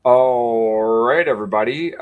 All right, everybody.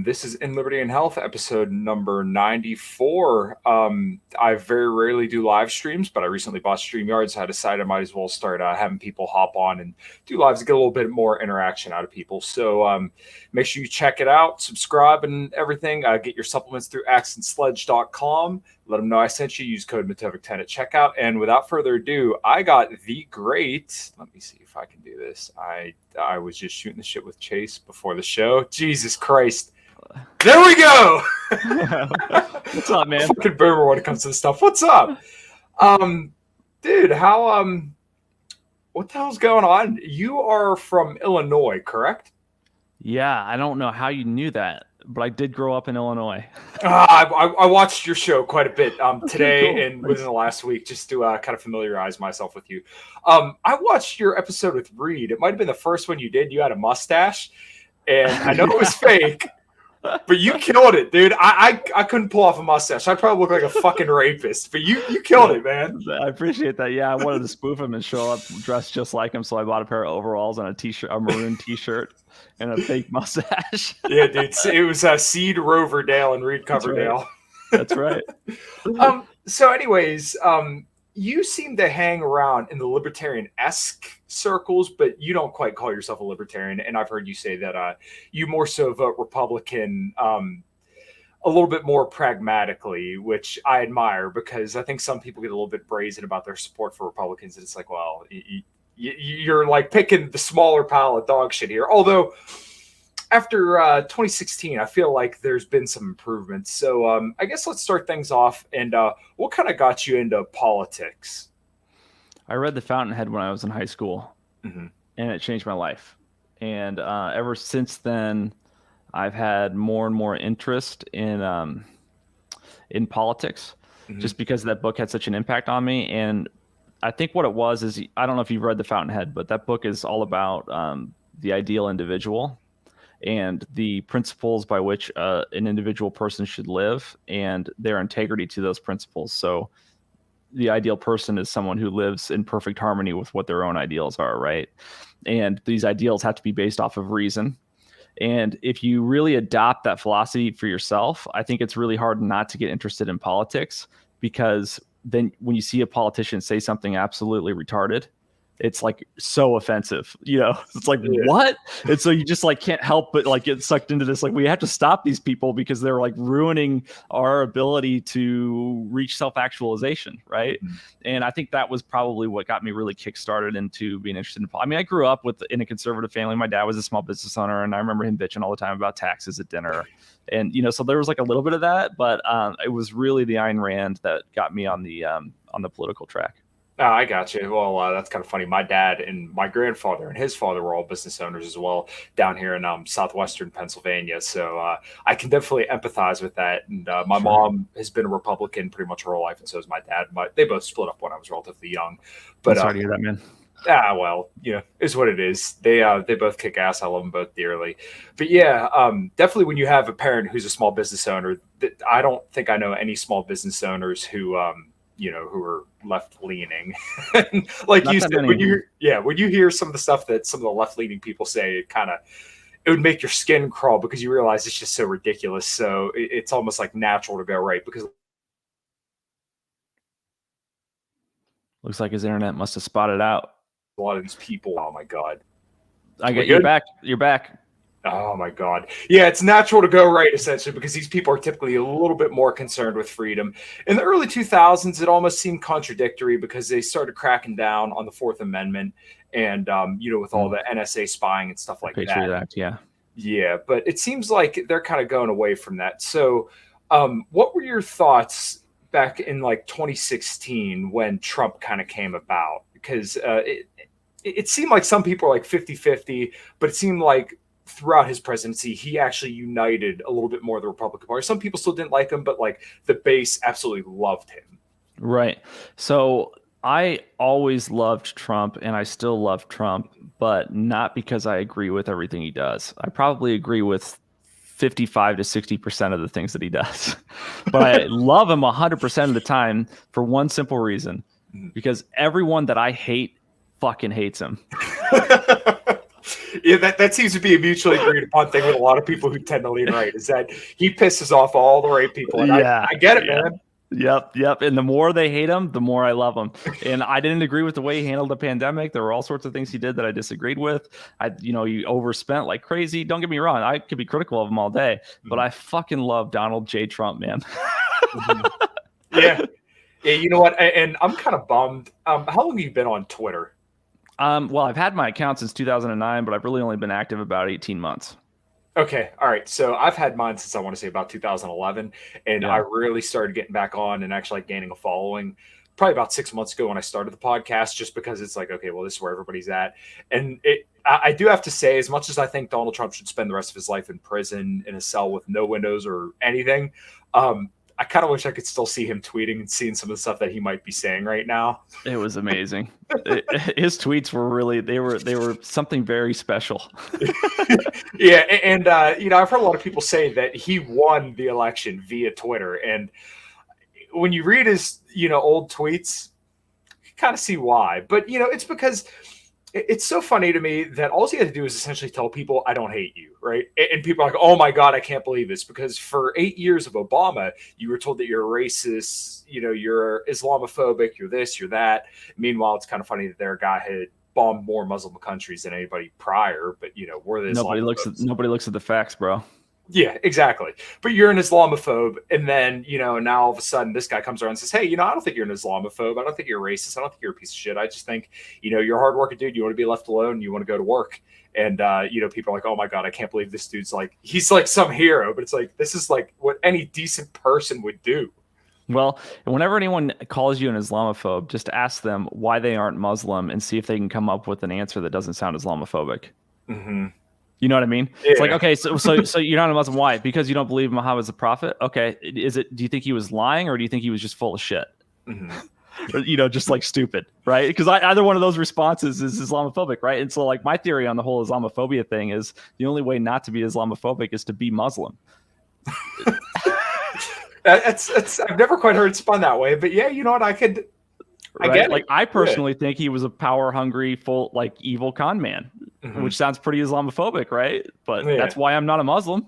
This is In Liberty and Health, episode number 94. I very rarely do live streams, but I recently bought StreamYard, so I decided I might as well start having people hop on and do lives to get a little bit more interaction out of people. So make sure you check it out, subscribe, and everything. Get your supplements through axandsledge.com. Let them know I sent you. Use code Matovic10 at checkout. And without further ado, I got the great. Let me see if I can do this. I was just shooting the shit with Chase before the show. Jesus Christ. There we go. What's up, man? I'm a fucking boomer when it comes to this stuff. What's up? Dude, what the hell's going on? You are from Illinois, correct? Yeah, I don't know how you knew that, but I did grow up in Illinois. I watched your show quite a bit today Cool. and within the last week just to kind of familiarize myself with you. I watched your episode with Reed. It might have been the first one you did. You had a mustache, and I know it was fake, but you killed it, dude. I couldn't pull off a mustache. I'd probably look like a fucking rapist, but you killed it, man. I appreciate that. Yeah, I wanted to spoof him and show up dressed just like him, so I bought a pair of overalls and a maroon t-shirt, and a fake mustache. Yeah, dude. It was Seed Roverdale and Reed Coverdale. That's right. So anyways, you seem to hang around in the libertarian-esque circles, but you don't quite call yourself a libertarian. And I've heard you say that you more so vote Republican a little bit more pragmatically, which I admire because I think some people get a little bit brazen about their support for Republicans. And it's like, well, you're like picking the smaller pile of dog shit here. Although after 2016, I feel like there's been some improvements. So I guess let's start things off. And what kind of got you into politics? I read The Fountainhead when I was in high school, Mm-hmm. and it changed my life. And ever since then, I've had more and more interest in politics, Mm-hmm. just because that book had such an impact on me. And I think what it was is, I don't know if you've read The Fountainhead, but that book is all about the ideal individual and the principles by which an individual person should live and their integrity to those principles. So the ideal person is someone who lives in perfect harmony with what their own ideals are, right? And these ideals have to be based off of reason. And if you really adopt that philosophy for yourself, I think it's really hard not to get interested in politics, because then when you see a politician say something absolutely retarded, it's like so offensive, it's like, Yeah. What? And so you just like can't help but like get sucked into this. Like, we have to stop these people because they're like ruining our ability to reach self-actualization. Right. Mm-hmm. And I think that was probably what got me really kickstarted into being interested in. I mean, I grew up in a conservative family. My dad was a small business owner, and I remember him bitching all the time about taxes at dinner. And, so there was like a little bit of that, but it was really the Ayn Rand that got me on the political track. Oh, I got you. Well, that's kind of funny. My dad and my grandfather and his father were all business owners as well down here in southwestern Pennsylvania. So I can definitely empathize with that. And my mom has been a Republican pretty much her whole life, and so is my dad. They both split up when I was relatively young. But sorry to hear that, man. Well, is what it is. They both kick ass. I love them both dearly. But yeah, definitely when you have a parent who's a small business owner, I don't think I know any small business owners who who are left leaning. Like Not you that said, many. when you hear some of the stuff that some of the left leaning people say, it would make your skin crawl because you realize it's just so ridiculous. So it's almost like natural to go right, because Looks like his internet must have spotted out. a lot of these people, oh my God. You're back. You're back. Oh my God. Yeah, it's natural to go right, essentially, because these people are typically a little bit more concerned with freedom. In the early 2000s, it almost seemed contradictory because they started cracking down on the Fourth Amendment and, with all the NSA spying and stuff like Patriot that. Act, yeah. Yeah, but it seems like they're kind of going away from that. So what were your thoughts back in like 2016 when Trump kind of came about? Because it seemed like some people are like 50-50, but it seemed like throughout his presidency, he actually united a little bit more of the Republican Party. Some people still didn't like him, but like the base absolutely loved him. Right. So I always loved Trump, and I still love Trump, but not because I agree with everything he does. I probably agree with 55 to 60% of the things that he does, but I love him 100% of the time for one simple reason, because everyone that I hate fucking hates him. Yeah, that seems to be a mutually agreed upon thing with a lot of people who tend to lean right, is that he pisses off all the right people. And Yeah, I get it, yeah. man. Yep. And the more they hate him, the more I love him. And I didn't agree with the way he handled the pandemic. There were all sorts of things he did that I disagreed with. He overspent like crazy. Don't get me wrong. I could be critical of him all day, but I fucking love Donald J. Trump, man. Yeah. Yeah, you know what? And I'm kind of bummed. How long have you been on Twitter? Well, I've had my account since 2009, but I've really only been active about 18 months. Okay, all right. So I've had mine since I want to say about 2011, and I really started getting back on and actually gaining a following probably about 6 months ago when I started the podcast, just because it's like, okay, well, this is where everybody's at. And I do have to say, as much as I think Donald Trump should spend the rest of his life in prison in a cell with no windows or anything, I kind of wish I could still see him tweeting and seeing some of the stuff that he might be saying right now. It was amazing. His tweets were they were something very special. Yeah, and I've heard a lot of people say that he won the election via Twitter, and when you read his old tweets, you kind of see why. But it's because it's so funny to me that all he had to do is essentially tell people, I don't hate you, right? And people are like, oh my God, I can't believe this. Because for 8 years of Obama, you were told that you're a racist, you're Islamophobic, you're this, you're that. Meanwhile, it's kind of funny that their guy had bombed more Muslim countries than anybody prior, but we're the nobody looks at the facts, bro. Yeah, exactly. But you're an Islamophobe, and then now all of a sudden this guy comes around and says, "Hey, I don't think you're an Islamophobe. I don't think you're a racist. I don't think you're a piece of shit. I just think you're a hardworking dude. You want to be left alone. You want to go to work." And people are like, "Oh my God, I can't believe this dude's like he's like some hero." But it's like this is like what any decent person would do. Well, whenever anyone calls you an Islamophobe, just ask them why they aren't Muslim and see if they can come up with an answer that doesn't sound Islamophobic. Mm-hmm. You know what I mean? Yeah. It's like, okay, so you're not a Muslim. Why? Because you don't believe Muhammad's a prophet? Okay. Do you think he was lying, or do you think he was just full of shit? Mm-hmm. Or, just like stupid, right? Because either one of those responses is Islamophobic, right? And so like my theory on the whole Islamophobia thing is the only way not to be Islamophobic is to be Muslim. That's I've never quite heard it spun that way, but yeah, you know what? I get it. Like I personally think he was a power hungry, full like evil con man, which sounds pretty Islamophobic, right? But that's why I'm not a Muslim.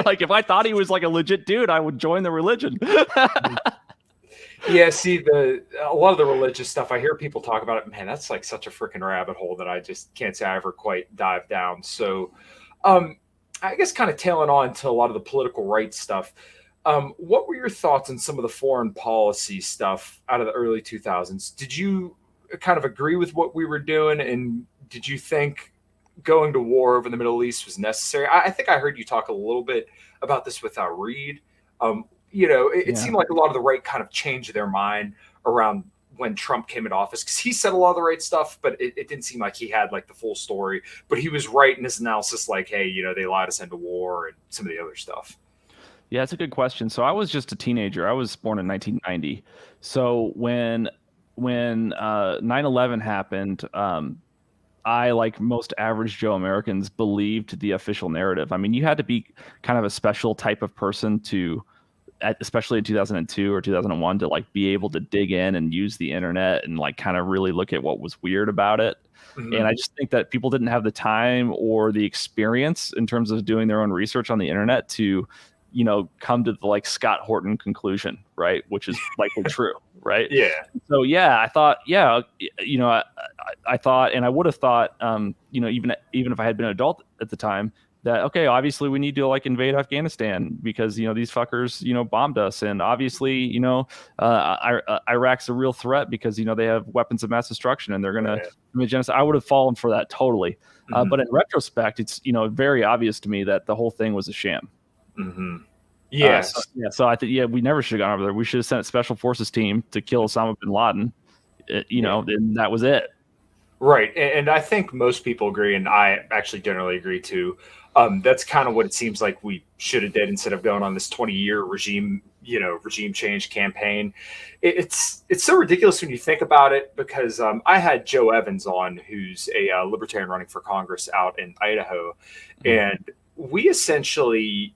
Like if I thought he was like a legit dude, I would join the religion. Yeah, see, a lot of the religious stuff, I hear people talk about it. Man, that's like such a freaking rabbit hole that I just can't say I ever quite dive down. So, I guess kind of tailing on to a lot of the political right stuff. What were your thoughts on some of the foreign policy stuff out of the early 2000s? Did you kind of agree with what we were doing, and did you think going to war over the Middle East was necessary? I think I heard you talk a little bit about this with Reed. It seemed like a lot of the right kind of changed their mind around when Trump came into office, because he said a lot of the right stuff, but it didn't seem like he had like the full story. But he was right in his analysis, like, hey, they lied us into war and some of the other stuff. Yeah, it's a good question. So I was just a teenager. I was born in 1990. So when 9/11 happened, I, like most average Joe Americans, believed the official narrative. I mean, you had to be kind of a special type of person especially in 2002 or 2001, to like be able to dig in and use the internet and like kind of really look at what was weird about it. Mm-hmm. And I just think that people didn't have the time or the experience in terms of doing their own research on the internet to come to the like Scott Horton conclusion, right? Which is likely true, right? Yeah. So yeah, I thought, I thought, and I would have thought, even if I had been an adult at the time, that okay, obviously we need to like invade Afghanistan because these fuckers bombed us, and obviously Iraq's a real threat because they have weapons of mass destruction and they're gonna commit genocide. I would have fallen for that totally, but in retrospect, it's very obvious to me that the whole thing was a sham. Mm-hmm. Yes. So I think we never should have gone over there. We should have sent a special forces team to kill Osama bin Laden. And that was it. Right, and I think most people agree, and I actually generally agree too. That's kind of what it seems like we should have did instead of going on this 20-year regime change campaign. It's so ridiculous when you think about it, because I had Joe Evans on, who's a libertarian running for Congress out in Idaho, and we essentially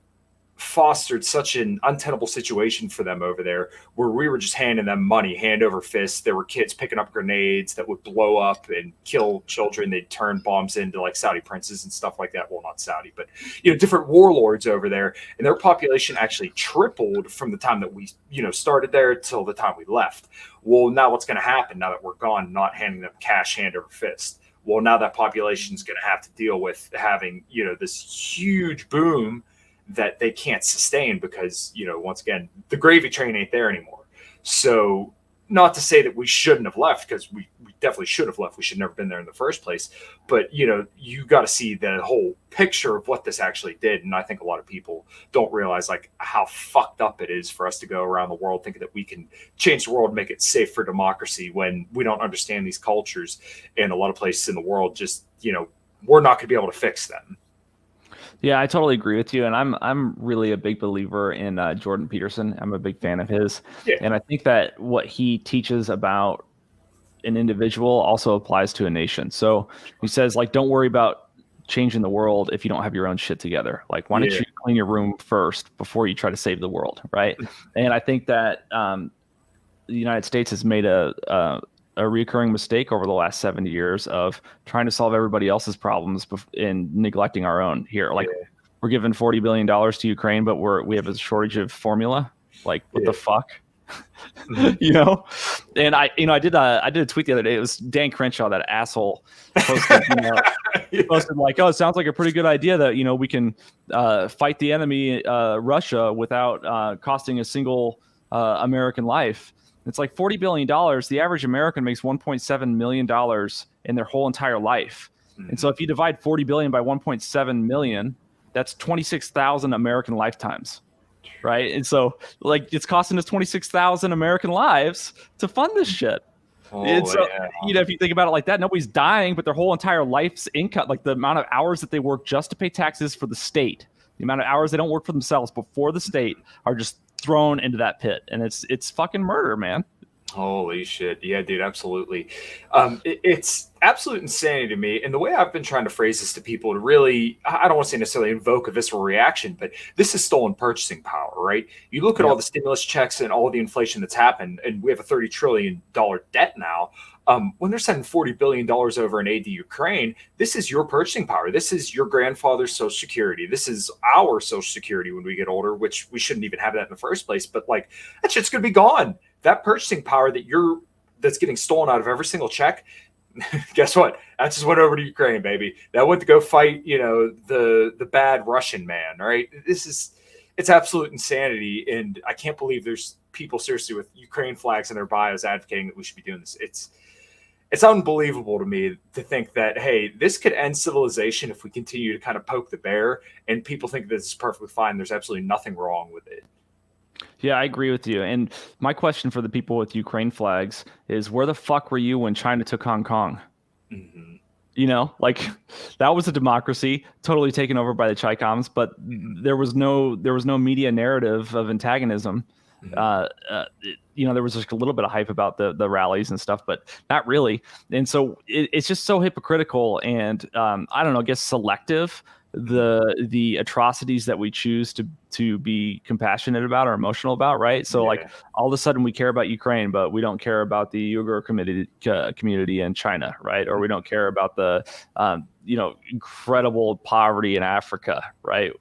fostered such an untenable situation for them over there, where we were just handing them money hand over fist. There were kids picking up grenades that would blow up and kill children. They'd turn bombs into like Saudi princes and stuff like that. Well, not Saudi, but different warlords over there, and their population actually tripled from the time that we started there till the time we left. Well, now what's going to happen now that we're gone, not handing them cash hand over fist? Well, now that population is going to have to deal with having this huge boom that they can't sustain because, once again, the gravy train ain't there anymore. So not to say that we shouldn't have left, because we definitely should have left. We should have never been there in the first place. But, you got to see the whole picture of what this actually did. And I think a lot of people don't realize like how fucked up it is for us to go around the world thinking that we can change the world, make it safe for democracy, when we don't understand these cultures. And a lot of places in the world just, we're not going to be able to fix them. Yeah, I totally agree with you, and I'm really a big believer in Jordan Peterson. I'm a big fan of his, and I think that what he teaches about an individual also applies to a nation. So he says, like, don't worry about changing the world if you don't have your own shit together. Like, why don't you clean your room first before you try to save the world, right? And I think that the United States has made a recurring mistake over the last 70 years of trying to solve everybody else's problems and neglecting our own here. Like we're giving $40 billion to Ukraine, but we have a shortage of formula. Like what the fuck? And I did a tweet the other day. It was Dan Crenshaw, that asshole, posted, posted like, oh, it sounds like a pretty good idea that, we can fight the enemy, Russia, without costing a single American life. It's like $40 billion. The average American makes $1.7 million in their whole entire life. Mm-hmm. And so if you divide 40 billion by 1.7 million, that's 26,000 American lifetimes, right? And so like it's costing us 26,000 American lives to fund this shit. And so, if you think about it like that, nobody's dying, but their whole entire life's income, like the amount of hours that they work just to pay taxes for the state, the amount of hours they don't work for themselves but for the state, are just thrown into that pit. And it's fucking murder, man. Holy shit. Yeah, dude, absolutely. It's absolute insanity to me. And the way I've been trying to phrase this to people to really, I don't want to say necessarily invoke a visceral reaction, but this is stolen purchasing power, right? You look at all the stimulus checks and all the inflation that's happened, and we have a $30 trillion debt now. When they're sending $40 billion over in aid to Ukraine, this is your purchasing power. This is your grandfather's Social Security. This is our Social Security when we get older, which we shouldn't even have that in the first place. But like, that shit's going to be gone. That purchasing power that's getting stolen out of every single check, guess what? That just went over to Ukraine, baby. That went to go fight, the bad Russian man, right? It's absolute insanity. And I can't believe there's people seriously with Ukraine flags in their bios advocating that we should be doing this. It's unbelievable to me to think that, hey, this could end civilization if we continue to kind of poke the bear, and people think this is perfectly fine. There's absolutely nothing wrong with it. Yeah, I agree with you. And my question for the people with Ukraine flags is, where the fuck were you when China took Hong Kong? Mm-hmm. Like that was a democracy totally taken over by the Chicoms, but there was no media narrative of antagonism. There was just a little bit of hype about the rallies and stuff, but not really. And so it's just so hypocritical and I don't know, I guess selective, the atrocities that we choose to be compassionate about or emotional about, right? So like all of a sudden we care about Ukraine, but we don't care about the Uyghur community in China, right? Or we don't care about the incredible poverty in Africa, right?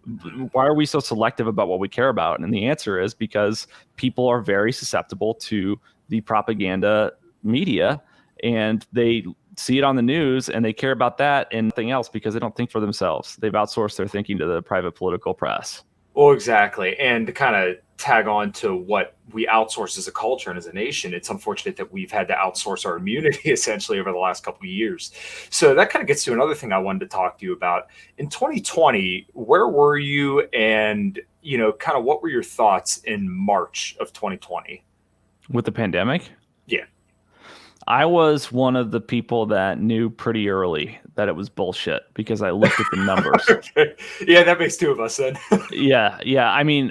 Why are we so selective about what we care about? And the answer is because people are very susceptible to the propaganda media, and they see it on the news and they care about that and nothing else because they don't think for themselves. They've outsourced their thinking to the private political press. Well, exactly. And to kind of tag on to what we outsource as a culture and as a nation, it's unfortunate that we've had to outsource our immunity essentially over the last couple of years. So that kind of gets to another thing I wanted to talk to you about. In 2020, where were you, and kind of what were your thoughts in March of 2020? With the pandemic? Yeah. I was one of the people that knew pretty early that it was bullshit because I looked at the numbers. Okay. Yeah, that makes two of us then. Yeah. I mean,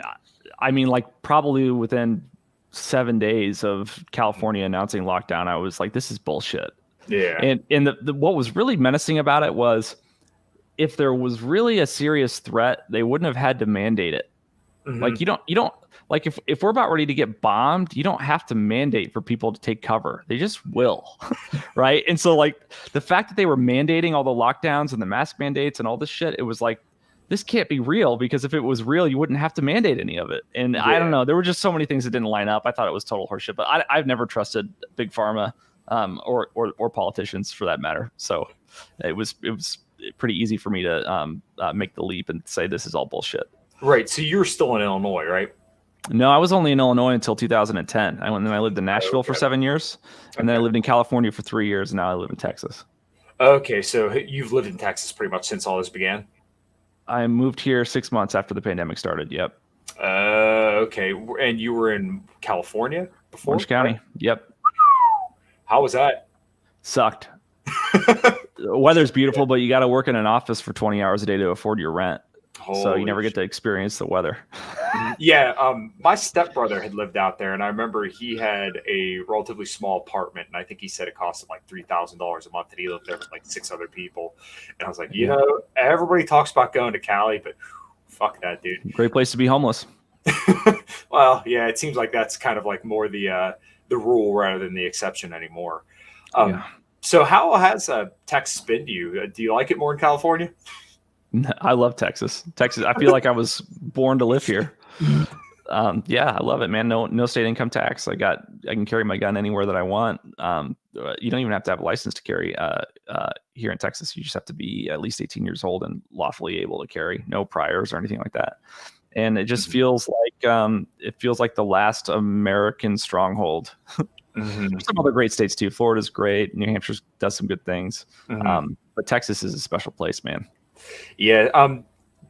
like probably within 7 days of California announcing lockdown, I was like, this is bullshit. Yeah. And what was really menacing about it was, if there was really a serious threat, they wouldn't have had to mandate it. Like you don't like if we're about ready to get bombed, you don't have to mandate for people to take cover. They just will. Right. And so like the fact that they were mandating all the lockdowns and the mask mandates and all this shit, it was like, this can't be real, because if it was real, you wouldn't have to mandate any of it. And I don't know, there were just so many things that didn't line up. I thought it was total horseshit, but I've never trusted big pharma or politicians for that matter. So it was pretty easy for me to make the leap and say this is all bullshit. Right. So you're still in Illinois, right? No, I was only in Illinois until 2010. I lived in Nashville for 7 years, and then I lived in California for 3 years, and now I live in Texas. Okay, so you've lived in Texas pretty much since all this began? I moved here 6 months after the pandemic started. Yep. Okay, and you were in California before? Orange County. Right? Yep. How was that? Sucked. The weather's beautiful, but you got to work in an office for 20 hours a day to afford your rent. So you never get to experience the weather. Yeah, my stepbrother had lived out there, and I remember he had a relatively small apartment, and I think he said it cost him like $3,000 a month, and he lived there with like 6 other people. And I was like, you know, everybody talks about going to Cali, but fuck that, dude. Great place to be homeless. Well, yeah, it seems like that's kind of like more the rule rather than the exception anymore. So how has Texas been to you? Do you like it more in California? I love Texas. I feel like I was born to live here. Yeah, I love it, man. No state income tax. I can carry my gun anywhere that I want. You don't even have to have a license to carry here in Texas. You just have to be at least 18 years old and lawfully able to carry. No priors or anything like that. And it just feels like the last American stronghold. There's some other great states too. Florida's great. New Hampshire does some good things. But Texas is a special place, man. Yeah.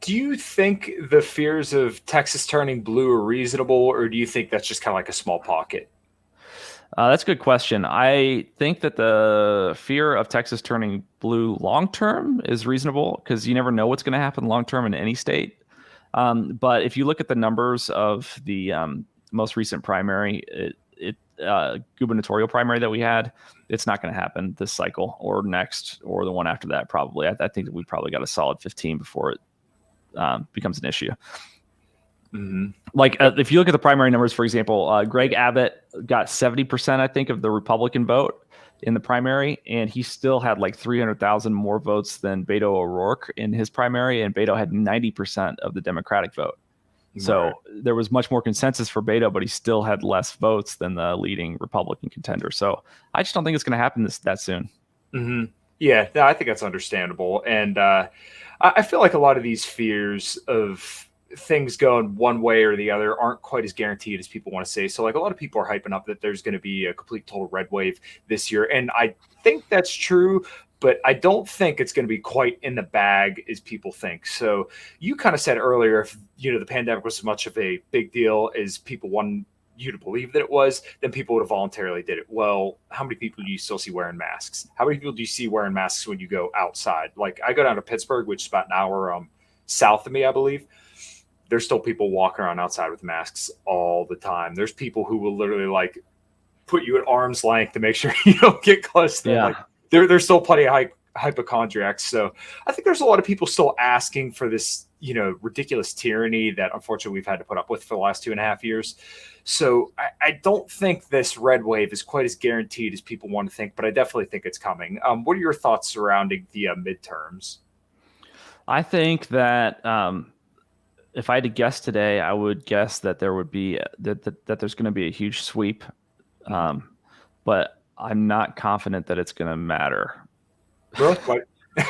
Do you think the fears of Texas turning blue are reasonable, or do you think that's just kind of like a small pocket? That's a good question. I think that the fear of Texas turning blue long term is reasonable, because you never know what's going to happen long term in any state. But if you look at the numbers of the most recent primary, gubernatorial primary that we had, it's not going to happen this cycle or next or the one after that. Probably. I think that we probably got a solid 15 before it becomes an issue. Like if you look at the primary numbers, for example, Greg Abbott got 70%, I think, of the Republican vote in the primary, and he still had like 300,000 more votes than Beto O'Rourke in his primary, and Beto had 90% of the Democratic vote. So there was much more consensus for Beto, but he still had less votes than the leading Republican contender. So I just don't think it's going to happen that soon. Yeah, I think that's understandable. And I feel like a lot of these fears of things going one way or the other aren't quite as guaranteed as people want to say. So like a lot of people are hyping up that there's going to be a complete total red wave this year. And I think that's true, but I don't think it's going to be quite in the bag as people think. So you kind of said earlier, if the pandemic was as much of a big deal as people want you to believe that it was, then people would have voluntarily did it. Well, how many people do you still see wearing masks? How many people do you see wearing masks when you go outside? Like I go down to Pittsburgh, which is about an hour south of me, I believe. There's still people walking around outside with masks all the time. There's people who will literally like put you at arm's length to make sure you don't get close to them. Like, there's still plenty of hypochondriacs. So I think there's a lot of people still asking for this, ridiculous tyranny that unfortunately we've had to put up with for the last 2.5 years. So I don't think this red wave is quite as guaranteed as people want to think, but I definitely think it's coming. What are your thoughts surrounding the midterms? I think that if I had to guess today, I would guess that there would be that there's going to be a huge sweep, but I'm not confident that it's going to matter. Really?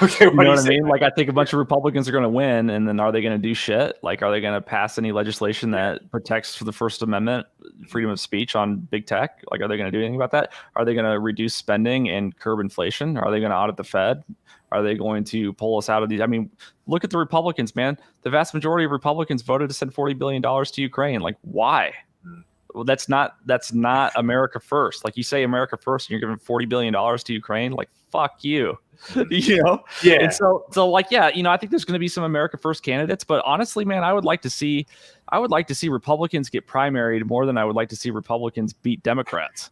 Okay, you know what I mean? Like, I think a bunch of Republicans are going to win, and then are they going to do shit? Like, are they going to pass any legislation that protects the First Amendment, freedom of speech on big tech? Like, are they going to do anything about that? Are they going to reduce spending and curb inflation? Are they going to audit the Fed? Are they going to pull us out of these? I mean, look at the Republicans, man. The vast majority of Republicans voted to send $40 billion to Ukraine. Like, why? Well, that's not America first. Like, you say America first and you're giving $40 billion to Ukraine. Like, fuck you. Yeah. And so like, I think there's going to be some America first candidates, but honestly, man, I would like to see Republicans get primaried more than I would like to see Republicans beat Democrats.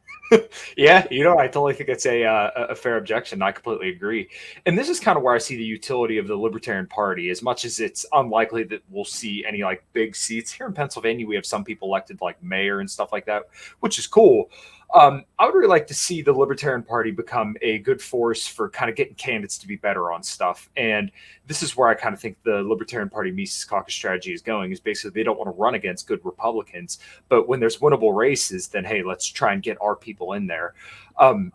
Yeah, I totally think it's a fair objection. I completely agree. And this is kind of where I see the utility of the Libertarian Party. As much as it's unlikely that we'll see any like big seats here in Pennsylvania, we have some people elected like mayor and stuff like that, which is cool. I would really like to see the Libertarian Party become a good force for kind of getting candidates to be better on stuff. And this is where I kind of think the Libertarian Party Mises Caucus strategy is going. Is basically they don't want to run against good Republicans, but when there's winnable races, then hey, let's try and get our people in there. Um,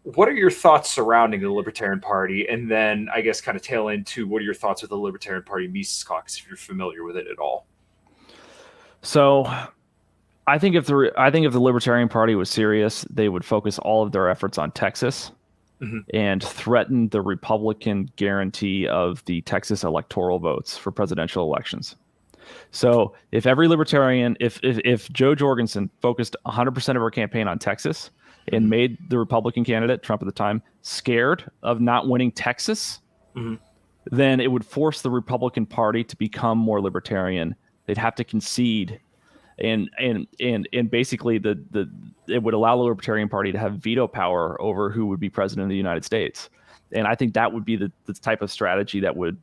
what are your thoughts surrounding the Libertarian Party? And then I guess kind of tail into what are your thoughts with the Libertarian Party Mises Caucus, if you're familiar with it at all? So I think if the Libertarian Party was serious, they would focus all of their efforts on Texas Mhm. and threaten the Republican guarantee of the Texas electoral votes for presidential elections. So if every libertarian, if Jo Jorgensen focused 100% of her campaign on Texas and Mhm. made the Republican candidate, Trump at the time, scared of not winning Texas, Mhm. then it would force the Republican Party to become more libertarian. They'd have to concede, and basically the it would allow the Libertarian Party to have veto power over who would be president of the United States. And I think that would be the type of strategy that would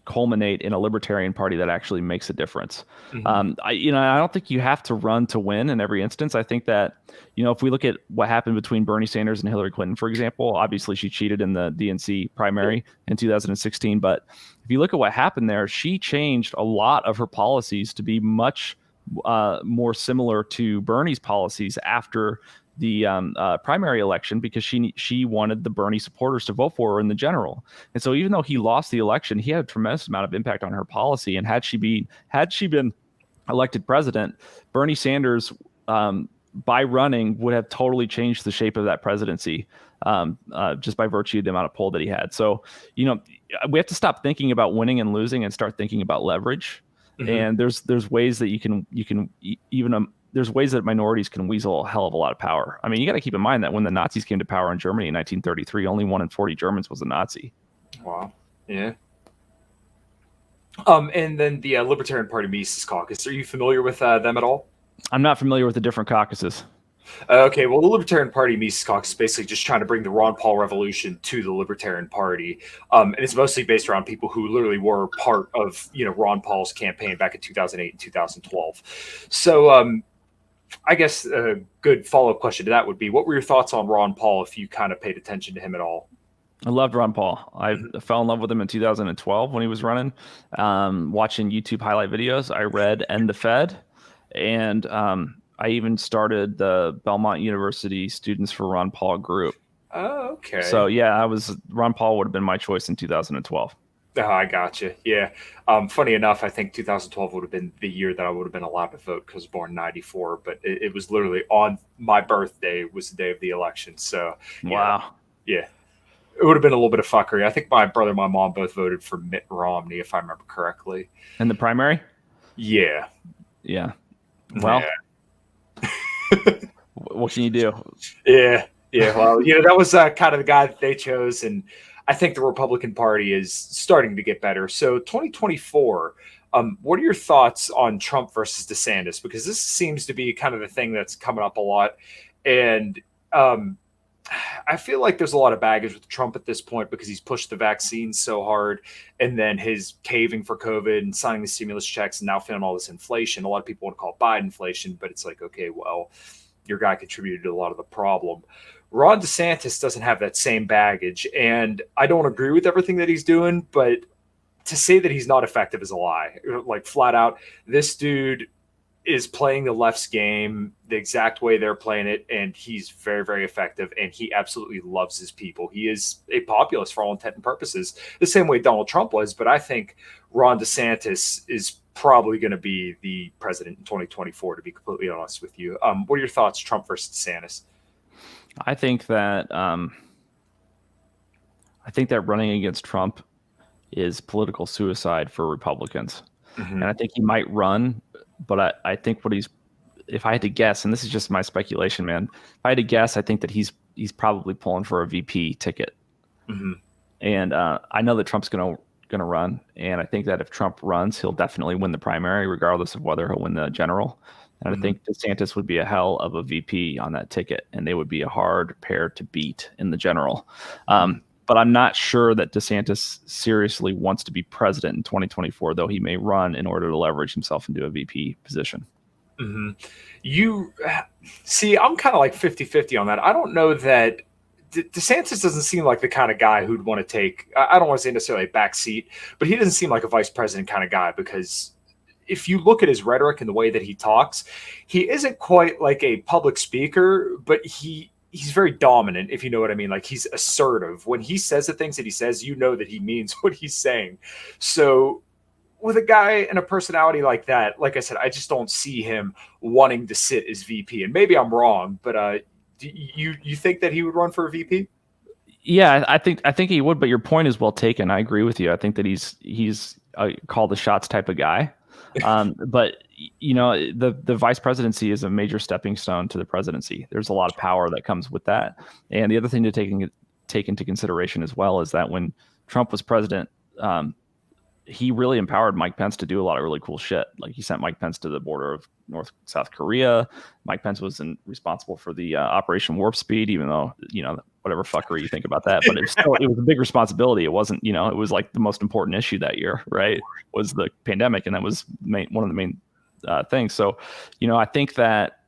culminate in a libertarian party that actually makes a difference. Mhm. I don't think you have to run to win in every instance. I think that, if we look at what happened between Bernie Sanders and Hillary Clinton, for example, obviously she cheated in the DNC primary in 2016. But if you look at what happened there, she changed a lot of her policies to be much more similar to Bernie's policies after the primary election, because she wanted the Bernie supporters to vote for her in the general. And so even though he lost the election, he had a tremendous amount of impact on her policy. And had she been elected president, Bernie Sanders, by running, would have totally changed the shape of that presidency, just by virtue of the amount of pull that he had. So, we have to stop thinking about winning and losing and start thinking about leverage. Mhm. And there's ways that there's ways that minorities can weasel a hell of a lot of power. I mean, you got to keep in mind that when the Nazis came to power in Germany in 1933, only 1 in 40 Germans was a Nazi. Wow. Yeah. And then the Libertarian Party Mises Caucus. Are you familiar with them at all? I'm not familiar with the different caucuses. Okay, well, the Libertarian Party Mises Caucus is basically just trying to bring the Ron Paul revolution to the Libertarian Party, and it's mostly based around people who literally were part of Ron Paul's campaign back in 2008 and 2012. So, I guess a good follow up question to that would be, what were your thoughts on Ron Paul if you kind of paid attention to him at all? I loved Ron Paul. I Mhm. fell in love with him in 2012 when he was running, watching YouTube highlight videos. I read End the Fed, and I even started the Belmont University Students for Ron Paul group. Oh, So okay. yeah, Ron Paul would have been my choice in 2012. Oh, I gotcha. Yeah. Funny enough, I think 2012 would have been the year that I would have been allowed to vote because I was born in '94. But it was literally on my birthday was the day of the election. So yeah, Wow. yeah, it would have been a little bit of fuckery. I think my brother and my mom both voted for Mitt Romney, if I remember correctly. In the primary? Yeah. Yeah. Yeah. Well, what can you do? Yeah. Yeah. Well, that was kind of the guy that they chose. And I think the Republican Party is starting to get better. So 2024, what are your thoughts on Trump versus DeSantis? Because this seems to be kind of the thing that's coming up a lot. And um, I feel like there's a lot of baggage with Trump at this point because he's pushed the vaccines so hard, and then his caving for COVID and signing the stimulus checks and now feeling all this inflation. A lot of people want to call it Biden inflation, but it's like, okay, well, your guy contributed to a lot of the problem. Ron DeSantis doesn't have that same baggage, and I don't agree with everything that he's doing, but to say that he's not effective is a lie. Like flat out, this dude is playing the left's game the exact way they're playing it, and he's very, very effective, and he absolutely loves his people. He is a populist for all intent and purposes, the same way Donald Trump was. But I think Ron DeSantis is probably going to be the president in 2024, to be completely honest with you. What are your thoughts, Trump versus DeSantis? I think that running against Trump is political suicide for Republicans. And Mm-hmm. I think he might run, but I think if I had to guess, and this is just my speculation, man, if I had to guess, I think that he's probably pulling for a VP ticket. Mm-hmm. And I know that Trump's gonna run, and I think that if Trump runs, he'll definitely win the primary, regardless of whether he'll win the general. And I think DeSantis would be a hell of a VP on that ticket, and they would be a hard pair to beat in the general. But I'm not sure that DeSantis seriously wants to be president in 2024, though he may run in order to leverage himself into a VP position. Mm-hmm. You see, I'm kind of like 50-50 on that. I don't know that DeSantis doesn't seem like the kind of guy who'd want to take, I don't want to say necessarily a back seat, but he doesn't seem like a vice president kind of guy, because if you look at his rhetoric and the way that he talks, he isn't quite like a public speaker, but he's very dominant, if you know what I mean. Like, he's assertive. When he says the things that he says, you know that he means what he's saying. So with a guy and a personality like that, like I said, I just don't see him wanting to sit as VP. And maybe I'm wrong, but do you think that he would run for a VP? Yeah, I think he would. But your point is well taken. I agree with you. I think that he's a call the shots type of guy. But the vice presidency is a major stepping stone to the presidency. There's a lot of power that comes with that. And the other thing to take into consideration as well is that when Trump was president, he really empowered Mike Pence to do a lot of really cool shit. Like, he sent Mike Pence to the border of South Korea. Mike Pence was responsible for the Operation Warp Speed, even though, whatever fuckery you think about that, but it was a big responsibility. It wasn't, it was like the most important issue that year, right? Was the pandemic. And that was one of the main things. So, I think that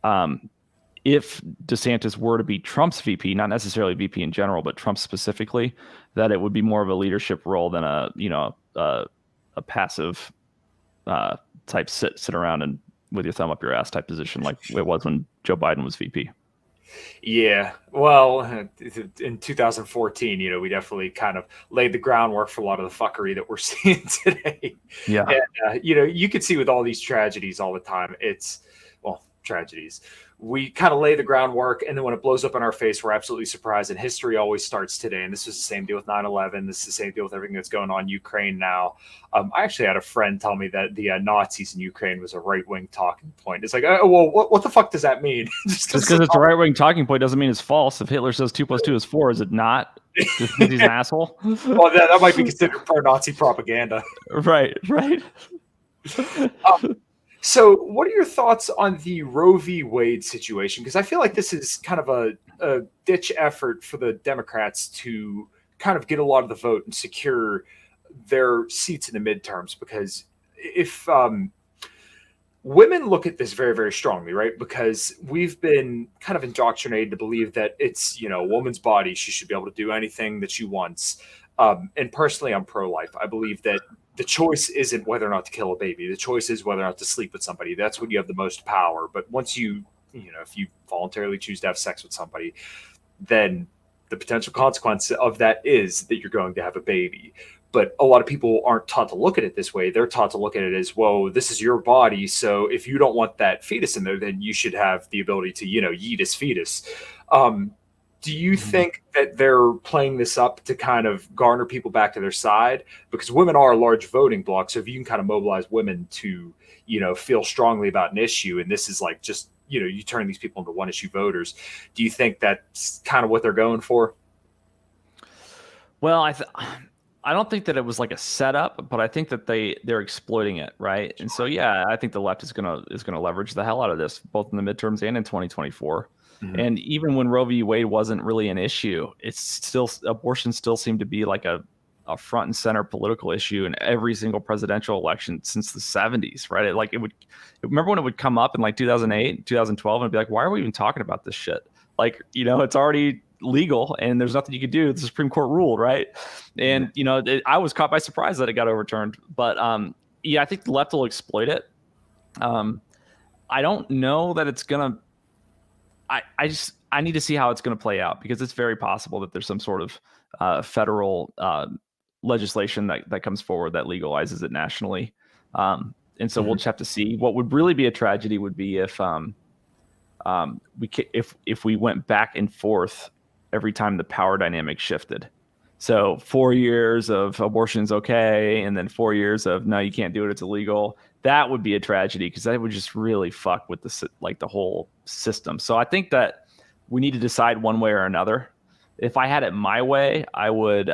if DeSantis were to be Trump's VP, not necessarily VP in general, but Trump specifically, that it would be more of a leadership role than a passive type sit around and with your thumb up your ass type position, like it was when Joe Biden was VP. Yeah, well, in 2014, we definitely kind of laid the groundwork for a lot of the fuckery that we're seeing today. Yeah. And, you can see with all these tragedies all the time, tragedies. We kind of lay the groundwork, and then when it blows up in our face, we're absolutely surprised. And history always starts today. And this was the same deal with 9/11. This is the same deal with everything that's going on in Ukraine now. I actually had a friend tell me that the Nazis in Ukraine was a right-wing talking point. It's like, well, what the fuck does that mean? Just because it's a right-wing talking point doesn't mean it's false. If Hitler says 2 + 2 is 4, is it not? Just because he's an asshole? Well, that might be considered pro-Nazi propaganda. Right. So what are your thoughts on the Roe v. Wade situation? Because I feel like this is kind of a ditch effort for the Democrats to kind of get a lot of the vote and secure their seats in the midterms. Because if women look at this very, very strongly, right? Because we've been kind of indoctrinated to believe that it's, a woman's body. She should be able to do anything that she wants. And personally, I'm pro-life. I believe that the choice isn't whether or not to kill a baby. The choice is whether or not to sleep with somebody. That's when you have the most power. But once if you voluntarily choose to have sex with somebody, then the potential consequence of that is that you're going to have a baby. But a lot of people aren't taught to look at it this way. They're taught to look at it as, whoa, this is your body. So if you don't want that fetus in there, then you should have the ability to, yeet his fetus. Do you think that they're playing this up to kind of garner people back to their side? Because women are a large voting bloc. So if you can kind of mobilize women to, feel strongly about an issue, and this is like just, you turn these people into one issue voters. Do you think that's kind of what they're going for? Well, I don't think that it was like a setup, but I think that they're exploiting it, right? And so, yeah, I think the left is gonna leverage the hell out of this, both in the midterms and in 2024. Mm-hmm. And even when Roe v. Wade wasn't really an issue, abortion still seemed to be like a front and center political issue in every single presidential election since the 70s, right? Remember when it would come up in like 2008, 2012, and it'd be like, why are we even talking about this shit? Like, it's already legal and there's nothing you could do. The Supreme Court ruled, right? And, I was caught by surprise that it got overturned. But I think the left will exploit it. I don't know that it's going to, I need to see how it's going to play out, because it's very possible that there's some sort of federal legislation that comes forward that legalizes it nationally. And so we'll just have to see. What would really be a tragedy would be if we went back and forth every time the power dynamic shifted. So 4 years of abortion's okay, and then 4 years of no, you can't do it, it's illegal. That would be a tragedy, because that would just really fuck with the whole system. So I think that we need to decide one way or another. If I had it my way, I would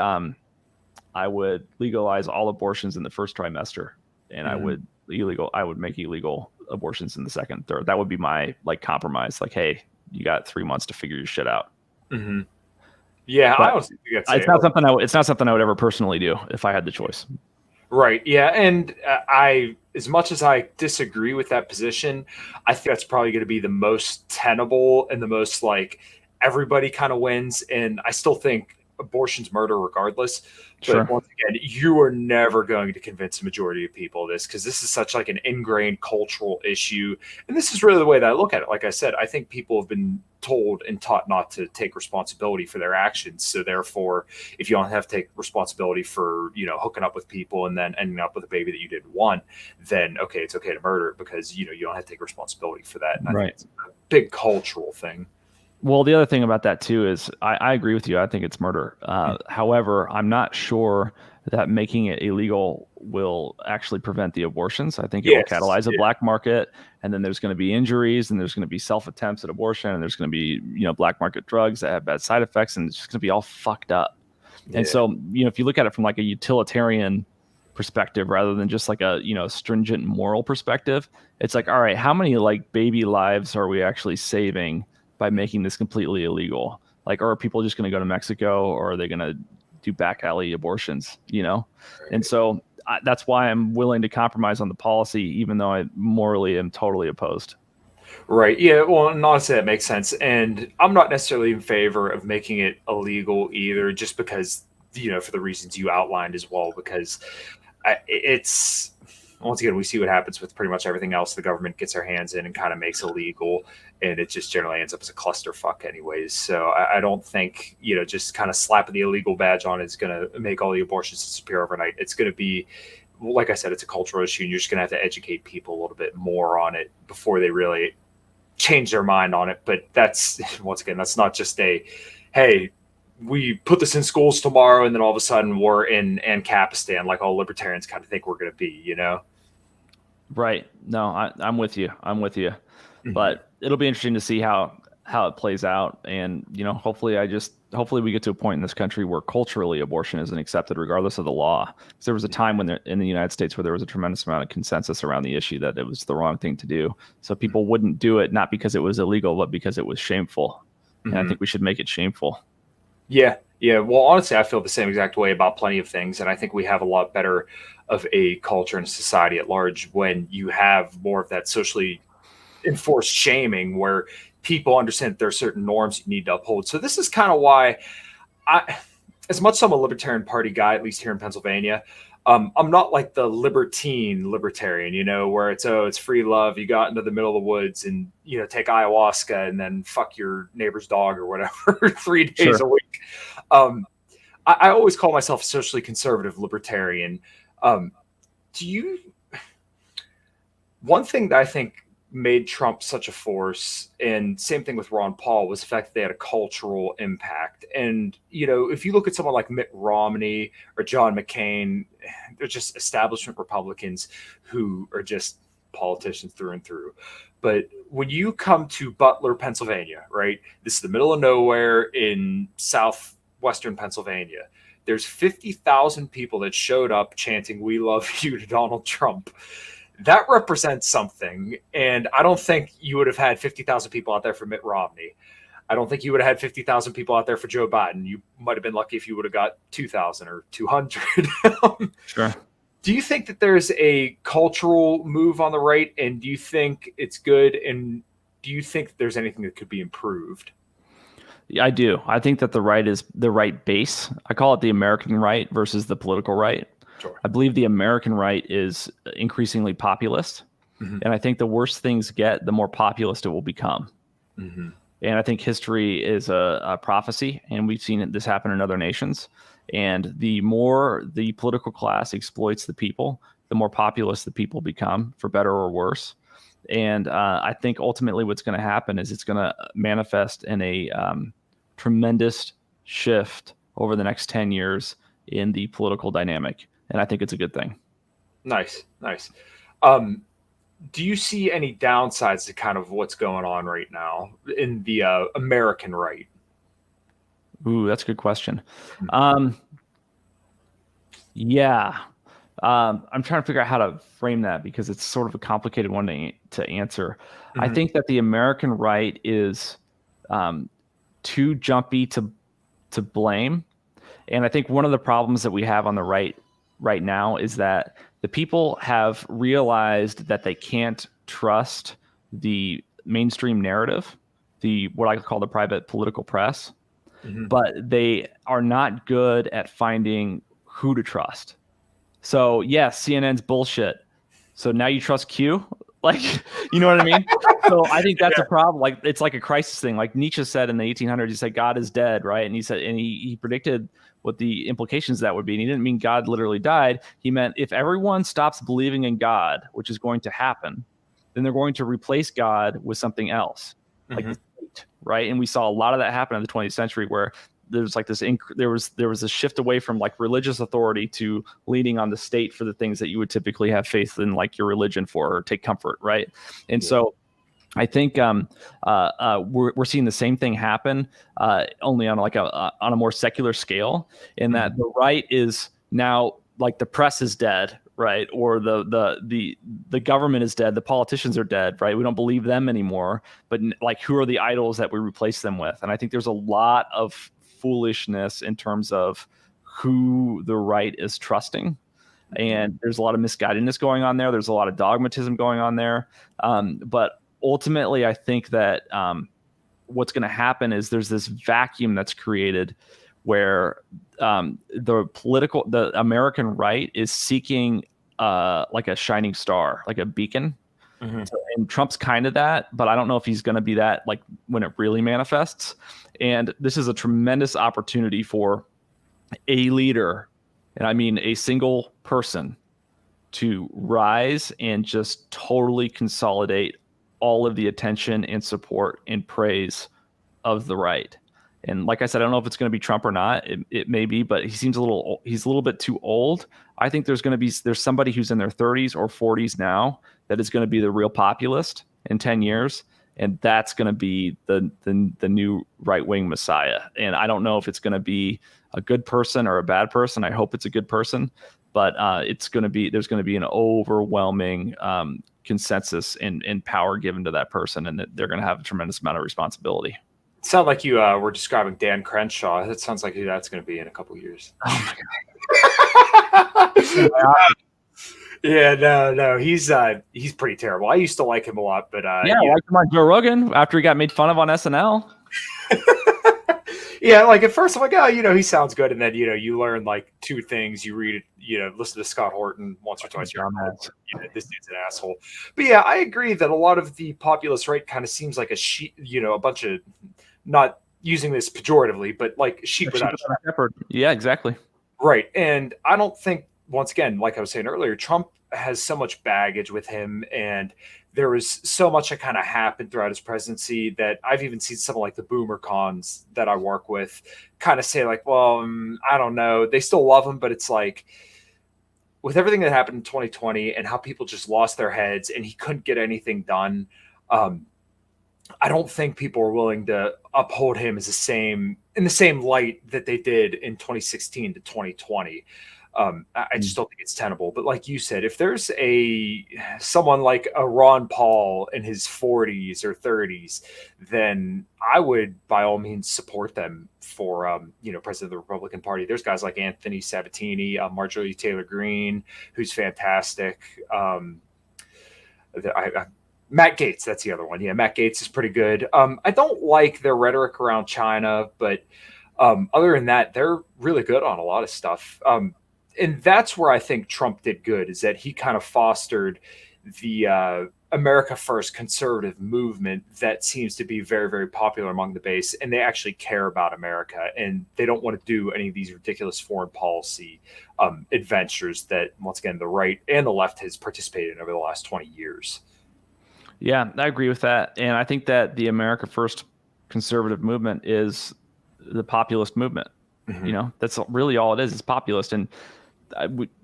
legalize all abortions in the first trimester, and I would make illegal abortions in the second, third. That would be my like compromise. Like, hey, you got 3 months to figure your shit out. Mm-hmm. Yeah, I But honestly think that's it's it. not something it's not something I would ever personally do if I had the choice. Right. Yeah. And I, as much as I disagree with that position, I think that's probably going to be the most tenable and the most like everybody kind of wins. And I still think abortion's murder regardless. But Sure. once again, you are never going to convince the majority of people of this because this is such like an ingrained cultural issue. And this is really the way that I look at it. Like I said, I think people have been told and taught not to take responsibility for their actions. So therefore, if you don't have to take responsibility for, you know, hooking up with people and then ending up with a baby that you didn't want, then okay, it's okay to murder it because, you know, you don't have to take responsibility for that. And I think it's a big cultural thing. Well, the other thing about that too is I agree with you. I think it's murder. However, I'm not sure that making it illegal will actually prevent the abortions. I think it will catalyze a black market, and then there's going to be injuries, and there's going to be self attempts at abortion, and there's going to be, you know, black market drugs that have bad side effects, and it's just going to be all fucked up. And so, you know, if you look at it from like a utilitarian perspective rather than just like a, you know, stringent moral perspective, it's like, all right, how many like baby lives are we actually saving by making this completely illegal? Like, are people just going to go to Mexico, or are they going to do back alley abortions, you know? Right. And so that's why I'm willing to compromise on the policy, even though I morally am totally opposed. Right. Yeah. Well, and honestly, that makes sense. And I'm not necessarily in favor of making it illegal either, just because, you know, for the reasons you outlined as well, because it's, once again, we see what happens with pretty much everything else the government gets their hands in and kind of makes illegal. And it just generally ends up as a clusterfuck anyways. So I don't think, you know, just kind of slapping the illegal badge on is going to make all the abortions disappear overnight. It's going to be, like I said, it's a cultural issue. And you're just going to have to educate people a little bit more on it before they really change their mind on it. But that's, once again, that's not just a, hey, we put this in schools tomorrow and then all of a sudden we're in Ancapistan like all libertarians kind of think we're going to be, you know? Right. No, I'm with you. I'm with you. Mm-hmm. But it'll be interesting to see how it plays out. And, you know, hopefully we get to a point in this country where culturally abortion isn't accepted regardless of the law. Because there was a time when in the United States where there was a tremendous amount of consensus around the issue that it was the wrong thing to do. So people wouldn't do it, not because it was illegal, but because it was shameful. And I think we should make it shameful. Yeah. Yeah. Well, honestly, I feel the same exact way about plenty of things. And I think we have a lot better of a culture and society at large when you have more of that socially enforced shaming where people understand that there are certain norms you need to uphold. So this is kind of why as much as I'm a Libertarian Party guy, at least here in Pennsylvania, I'm not like the libertarian, you know, where it's free love. You got into the middle of the woods and, you know, take ayahuasca and then fuck your neighbor's dog or whatever 3 days a week. I always call myself a socially conservative libertarian. One thing that I think made Trump such a force, and same thing with Ron Paul, was the fact that they had a cultural impact. And, you know, if you look at someone like Mitt Romney or John McCain, they're just establishment Republicans who are just politicians through and through. But when you come to Butler, Pennsylvania, right, this is the middle of nowhere in southwestern Pennsylvania, there's 50,000 people that showed up chanting "We love you" to Donald Trump. That represents something. And I don't think you would have had 50,000 people out there for Mitt Romney. I don't think you would have had 50,000 people out there for Joe Biden. You might have been lucky if you would have got 2,000 or 200. Sure. Do you think that there's a cultural move on the right? And do you think it's good? And do you think there's anything that could be improved? I do. I think that the right is the right base. I call it the American right versus the political right. Sure. I believe the American right is increasingly populist. Mm-hmm. And I think the worse things get, the more populist it will become. Mm-hmm. And I think history is a prophecy, and we've seen this happen in other nations. And the more the political class exploits the people, the more populist the people become, for better or worse. And I think ultimately what's going to happen is it's going to manifest in a tremendous shift over the next 10 years in the political dynamic. And I think it's a good thing. Nice. Do you see any downsides to kind of what's going on right now in the American right? Ooh, that's a good question. Yeah. I'm trying to figure out how to frame that because it's sort of a complicated one to answer. I Mhm. think that the American right is too jumpy to blame. And I think one of the problems that we have on the right now is that the people have realized that they can't trust the mainstream narrative, the what I call the private political press, Mhm. but they are not good at finding who to trust. So yes, CNN's bullshit. So now you trust Q? Like, you know what I mean? So I think that's a problem. Like, it's like a crisis thing. Like Nietzsche said in the 1800s, he said God is dead, right? And he said, and he predicted what the implications of that would be. And he didn't mean God literally died. He meant if everyone stops believing in God, which is going to happen, then they're going to replace God with something else, like the Mhm. state, right? And we saw a lot of that happen in the 20th century, where there's like this there was a shift away from like religious authority to leaning on the state for the things that you would typically have faith in, like your religion for, or take comfort, right? And Yeah. so I think we're seeing the same thing happen, only on like on a more secular scale, in that Mhm. the right is now like the press is dead, right? Or the government is dead, the politicians are dead, right? We don't believe them anymore. But like, who are the idols that we replace them with? And I think there's a lot of foolishness in terms of who the right is trusting. And there's a lot of misguidedness going on there. There's a lot of dogmatism going on there. But ultimately, I think that what's going to happen is there's this vacuum that's created where the American right is seeking like a shining star, like a beacon. Mhm. And Trump's kind of that, but I don't know if he's going to be that like when it really manifests. And this is a tremendous opportunity for a leader, and I mean a single person, to rise and just totally consolidate all of the attention and support and praise of the right. And like I said, I don't know if it's going to be Trump or not. It may be, but he's a little bit too old. I think there's somebody who's in their 30s or 40s now that is going to be the real populist in 10 years. And that's going to be the new right wing messiah. And I don't know if it's going to be a good person or a bad person. I hope it's a good person, but there's going to be an overwhelming consensus and power given to that person, and that they're going to have a tremendous amount of responsibility. Sound like you were describing Dan Crenshaw. That sounds like who that's going to be in a couple years. Oh my Yeah, no, he's pretty terrible. I used to like him a lot, but Yeah, I liked him on Joe Rogan after he got made fun of on SNL. Yeah, like at first I'm like, oh, he sounds good, and then you learn like two things. You read it, listen to Scott Horton once or twice. You're like, this dude's an asshole. But yeah, I agree that a lot of the populist right kind of seems like a bunch of, not using this pejoratively, but like sheep without a shepherd. Yeah, exactly. Right. And I don't think, once again, like I was saying earlier, Trump has so much baggage with him, and there was so much that kind of happened throughout his presidency that I've even seen some of like the boomer cons that I work with kind of say like, well, I don't know. They still love him, but it's like, with everything that happened in 2020 and how people just lost their heads and he couldn't get anything done, I don't think people are willing to uphold him as in the same light that they did in 2016 to 2020. I just don't think it's tenable. But like you said, if there's someone like a Ron Paul in his 40s or 30s, then I would by all means support them for president of the Republican Party. There's guys like Anthony Sabatini, Marjorie Taylor Greene, who's fantastic. Matt Gaetz, that's the other one. Yeah, Matt Gaetz is pretty good. I don't like their rhetoric around China, but other than that, they're really good on a lot of stuff. And that's where I think Trump did good, is that he kind of fostered the America First conservative movement that seems to be very, very popular among the base. And they actually care about America, and they don't want to do any of these ridiculous foreign policy adventures that, once again, the right and the left has participated in over the last 20 years. Yeah, I agree with that. And I think that the America First conservative movement is the populist movement. Mm-hmm. That's really all it is. It's populist. And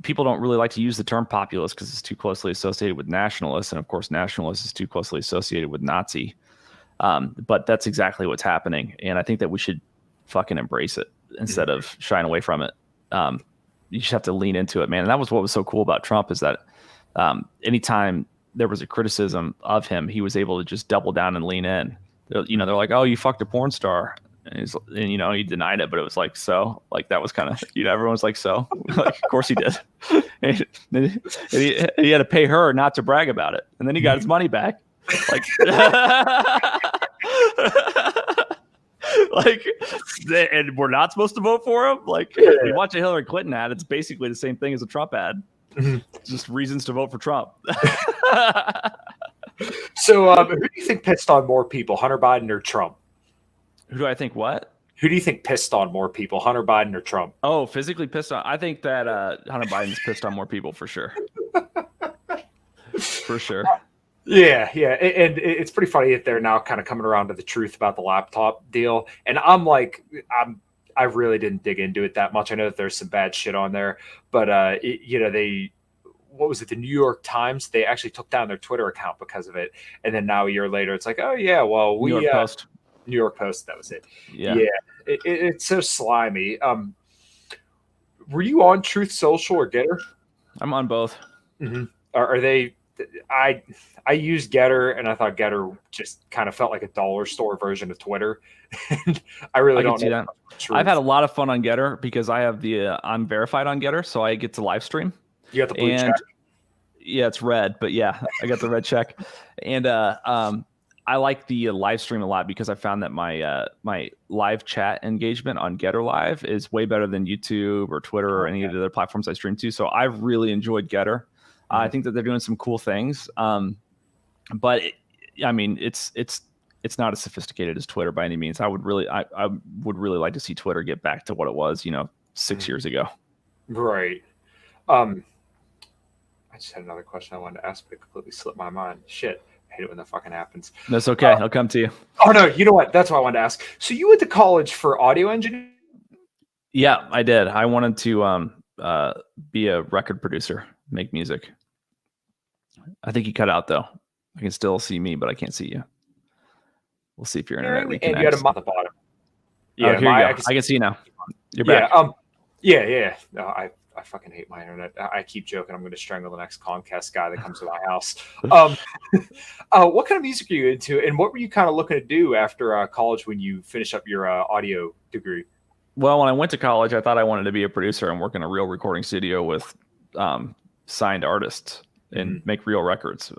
people don't really like to use the term populist because it's too closely associated with nationalists. And of course, nationalist is too closely associated with Nazi. But that's exactly what's happening. And I think that we should fucking embrace it instead of shying away from it. you just have to lean into it, man. And that was what was so cool about Trump, is that anytime there was a criticism of him, he was able to just double down and lean in. They're like, "Oh, you fucked a porn star," and he denied it, but it was like, so, like, that was kind of, everyone's like, so, like, of course he did. And he had to pay her not to brag about it, and then he got his money back. Like, like, and we're not supposed to vote for him. Like, you watch a Hillary Clinton ad, it's basically the same thing as a Trump ad. Just reasons to vote for Trump. So, who do you think pissed on more people, Hunter Biden or Trump? Who do I think what? Who do you think pissed on more people, Hunter Biden or Trump? Oh, physically pissed on? I think that Hunter Biden's pissed on more people, for sure. For sure. Yeah. And it's pretty funny that they're now kind of coming around to the truth about the laptop deal. And I really didn't dig into it that much. I know that there's some bad shit on there, but what was it? The New York Times, they actually took down their Twitter account because of it. And then now a year later, it's like, oh yeah, well, New York Post. New York Post, that was it. Yeah. It's so slimy. Were you on Truth Social or Getter? I'm on both. Mm-hmm. Are they? I used Getter, and I thought Getter just kind of felt like a dollar store version of Twitter. I really don't know. I've had a lot of fun on Getter because I have I'm verified on Getter, so I get to live stream. You got the blue check? Yeah, it's red, but yeah, I got the red check. And I like the live stream a lot because I found that my live chat engagement on Getter Live is way better than YouTube or Twitter or any of the other platforms I stream to. So I've really enjoyed Getter. I think that they're doing some cool things. But it's not as sophisticated as Twitter by any means. I would really like to see Twitter get back to what it was, 6 years ago. Right. I just had another question I wanted to ask, but it completely slipped my mind. Shit. I hate it when that fucking happens. That's okay. I'll come to you. Oh, no. You know what? That's what I wanted to ask. So you went to college for audio engineering? Yeah, I did. I wanted to be a record producer, make music. I think you cut out, though. I can still see me, but I can't see you. We'll see if your internet reconnects. And you had a at the bottom. Yeah, here you go. I can see you now. You're back. Yeah. No, I fucking hate my internet. I keep joking I'm going to strangle the next Comcast guy that comes to my house. What kind of music are you into, and what were you kind of looking to do after college when you finish up your audio degree? Well, when I went to college, I thought I wanted to be a producer and work in a real recording studio with signed artists and make real records.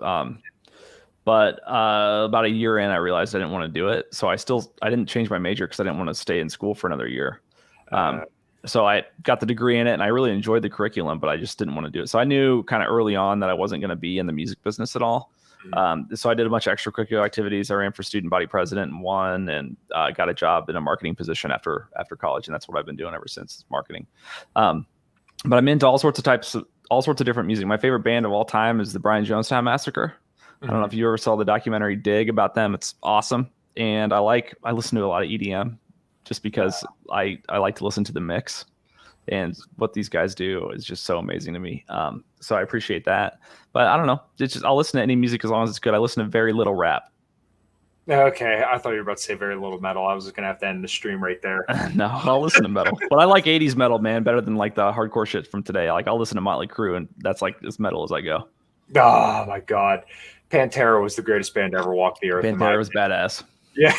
But about a year in, I realized I didn't want to do it. So I didn't change my major because I didn't want to stay in school for another year. So I got the degree in it, and I really enjoyed the curriculum, but I just didn't want to do it. So I knew kind of early on that I wasn't going to be in the music business at all. So I did a bunch of extracurricular activities. I ran for student body president and won, and got a job in a marketing position after college, and that's what I've been doing ever since, marketing. But I'm into all sorts of different music. My favorite band of all time is the Brian Jonestown Massacre. I don't know if you ever saw the documentary Dig about them. It's awesome, and I listen to a lot of EDM. Just because I like to listen to the mix, and what these guys do is just so amazing to me. So I appreciate that. But I don't know. I'll listen to any music as long as it's good. I listen to very little rap. Okay, I thought you were about to say very little metal. I was just gonna have to end the stream right there. No, I'll listen to metal, but I like '80s metal, man, better than like the hardcore shit from today. Like, I'll listen to Motley Crue, and that's like as metal as I go. Oh my god, Pantera was the greatest band to ever walk the earth. Pantera was badass. Yeah,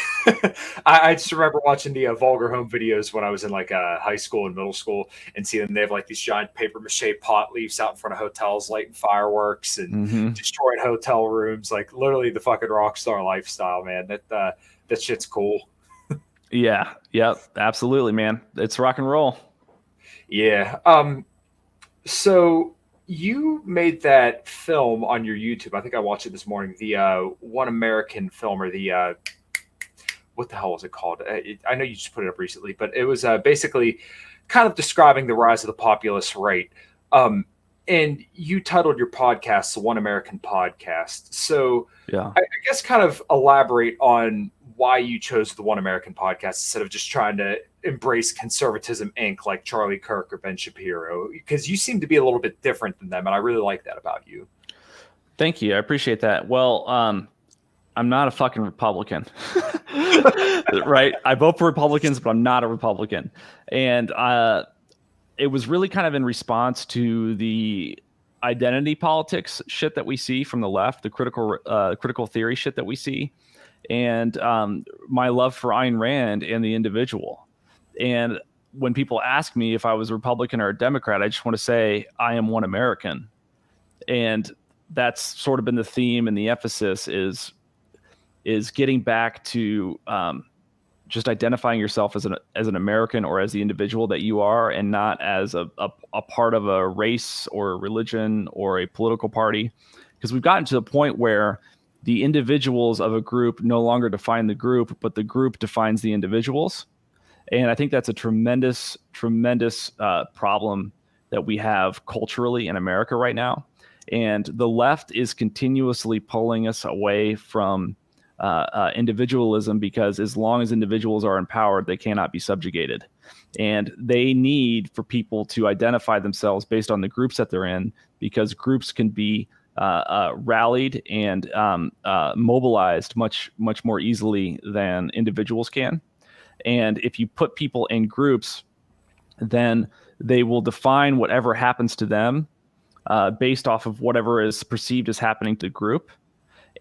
I just remember watching the Vulgar Home videos when I was in like high school and middle school, and seeing them. They have like these giant paper mache pot leaves out in front of hotels, lighting fireworks and destroying hotel rooms. Like literally the fucking rock star lifestyle, man. That shit's cool. Yeah, yep, absolutely, man. It's rock and roll. Yeah. So you made that film on your YouTube. I think I watched it this morning. The One American Film, or the what the hell was it called? I know you just put it up recently, but it was basically kind of describing the rise of the populist right. And you titled your podcast the One American Podcast. So yeah, I guess kind of elaborate on why you chose the One American Podcast instead of just trying to embrace conservatism Inc. like Charlie Kirk or Ben Shapiro, because you seem to be a little bit different than them. And I really like that about you. Thank you. I appreciate that. Well, I'm not a fucking Republican, right? I vote for Republicans, but I'm not a Republican. And it was really kind of in response to the identity politics shit that we see from the left, the critical theory shit that we see, and my love for Ayn Rand and the individual. And when people ask me if I was a Republican or a Democrat, I just want to say I am one American. And that's sort of been the theme, and the emphasis is getting back to just identifying yourself as an American, or as the individual that you are, and not as a part of a race or a religion or a political party. Because we've gotten to the point where the individuals of a group no longer define the group, but the group defines the individuals. And I think that's a tremendous problem that we have culturally in America right now. And the left is continuously pulling us away from individualism, because as long as individuals are empowered, they cannot be subjugated. And they need for people to identify themselves based on the groups that they're in, because groups can be rallied and mobilized much more easily than individuals can. And if you put people in groups, then they will define whatever happens to them based off of whatever is perceived as happening to the group.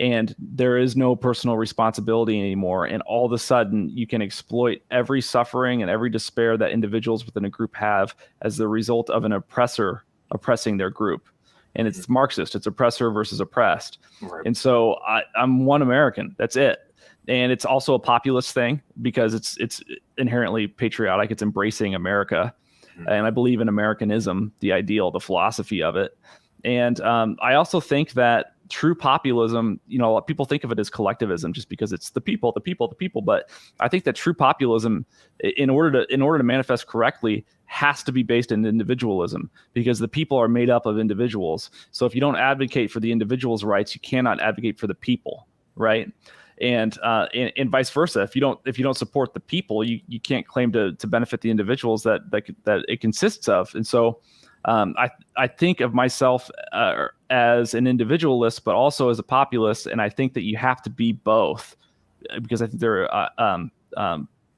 And there is no personal responsibility anymore. And all of a sudden, you can exploit every suffering and every despair that individuals within a group have as the result of an oppressor oppressing their group. And it's Marxist. It's oppressor versus oppressed. Right. And so I'm one American. That's it. And it's also a populist thing, because it's inherently patriotic. It's embracing America. And I believe in Americanism, the ideal, the philosophy of it. And I also think that true populism, people think of it as collectivism just because it's the people. But I think that true populism, in order to manifest correctly, has to be based in individualism, because the people are made up of individuals. So if you don't advocate for the individual's rights, you cannot advocate for the people, right? And vice versa. If you don't support the people, you can't claim to benefit the individuals that it consists of. And so I think of myself as an individualist, but also as a populist, and I think that you have to be both, because I think they're